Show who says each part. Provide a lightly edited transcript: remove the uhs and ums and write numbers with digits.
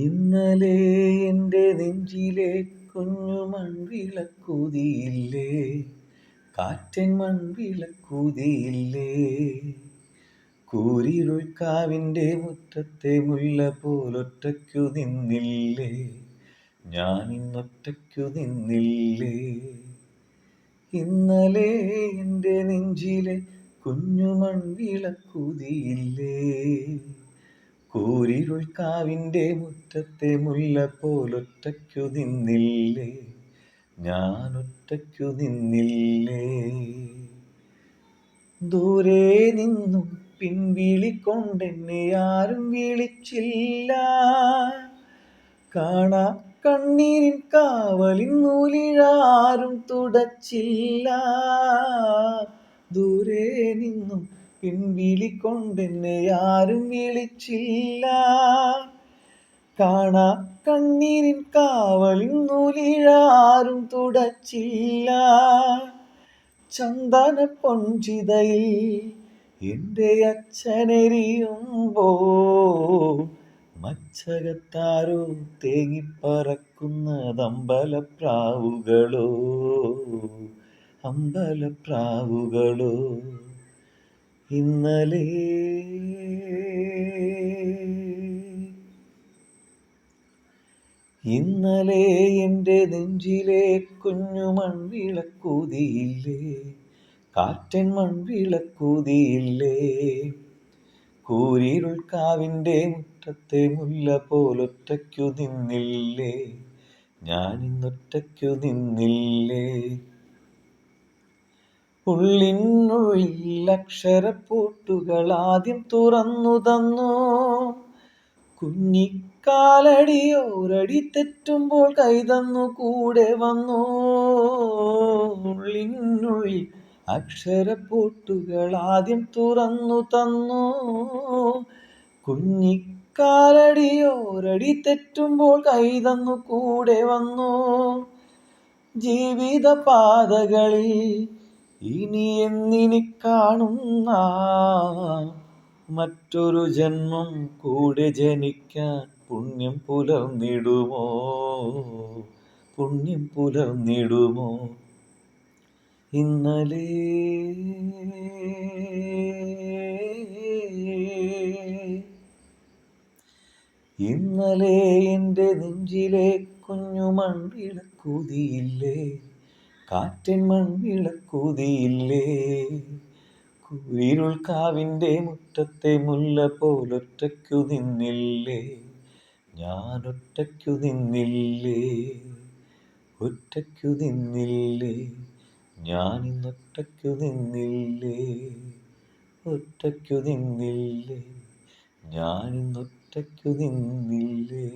Speaker 1: ഇന്നലെ എൻ്റെ നെഞ്ചിലെ കുഞ്ഞു മൺവിളക്കുതിയില്ലേ, കാറ്റൻ മൺവിളക്കുതിയില്ലേ. കൂരിരുൾക്കാവിൻ്റെ മുറ്റത്തെ മുല്ല പോലൊറ്റയ്ക്കു നിന്നില്ലേ, ഞാനിന്നൊറ്റയ്ക്കു നിന്നില്ലേ. ഇന്നലെ എൻ്റെ നെഞ്ചിലെ കുഞ്ഞു മൺവിളക്കുതിയില്ലേ, കൂരിരുൾക്കാവിൻ്റെ മുറ്റത്തെ മുല്ല പോലൊറ്റയ്ക്കു നിന്നില്ലേ, ഞാനൊറ്റയ്ക്കു നിന്നില്ലേ. ദൂരെ നിന്നും പിൻവിളിക്കൊണ്ടെന്നെ ആരും വിളിച്ചില്ല, കാണാ കണ്ണീരിൻ കാവലിൻ നൂലിഴാരും തുടച്ചില്ല. ദൂരെ നിന്നും പിൻവിളിക്കൊണ്ടെന്നെ ആരും വിളിച്ചില്ല, കാണാ കണ്ണീരിൻ കാവലിൻ നൂലിഴാരും തുടച്ചില്ല. ചന്ദന പൊൻചിതയിൽ എൻ്റെ അച്ഛനെരിയുമ്പോ, മച്ചകത്താരോ തേങ്ങിപ്പറക്കുന്നതമ്പലപ്രാവുകളോ, അമ്പലപ്രാവുകളോ. ഇന്നലെ എൻ്റെ നെഞ്ചിലെ കുഞ്ഞു മൺവിളക്കുതിയില്ലേ, കാറ്റൻ മൺവിളക്കുതിയില്ലേ. കൂരിരുൾക്കാവിൻ്റെ മുറ്റത്തെ മുല്ല പോലൊറ്റയ്ക്കു നിന്നില്ലേ, ഞാനിന്നൊറ്റയ്ക്കു നിന്നില്ലേ. ഉള്ളിനുള്ളിൽ അക്ഷരപ്പൂട്ടുകൾ ആദ്യം തുറന്നു തന്നു, കുഞ്ഞിക്കാലടിയോരടി തെറ്റുമ്പോൾ കൈതന്നു കൂടെ വന്നു. ഉള്ളിനുള്ളിൽ അക്ഷരപ്പൂട്ടുകൾ ആദ്യം തുറന്നു തന്നു, കുഞ്ഞിക്കാലടിയോരടി തെറ്റുമ്പോൾ കൈതന്നു കൂടെ വന്നു. ജീവിത പാതകളിൽ ഇനി എന്നിനി കാണുന്ന മറ്റൊരു ജന്മം കൂടെ ജനിക്കാൻ പുണ്യം പുലർന്നിടുമോ, പുണ്യം പുലർന്നിടുമോ. ഇന്നലെ എൻ്റെ നെഞ്ചിലെ കുഞ്ഞു മൺവിളക്കുതിയില്ലേ, കാറ്റൻ മൺവിളക്കുതിയില്ലേ. കൂരിരുൾക്കാവിൻ്റെ മുറ്റത്തെ മുല്ല പോലൊറ്റയ്ക്കു നിന്നില്ലേ, ഞാനൊറ്റയ്ക്കു നിന്നില്ലേ, ഒറ്റയ്ക്കു നിന്നില്ലേ. ഞാനിന്നൊറ്റയ്ക്കു നിന്നില്ലേ, ഒറ്റയ്ക്കു നിന്നില്ലേ. ഞാനിന്നൊറ്റയ്ക്കു നിന്നില്ലേ.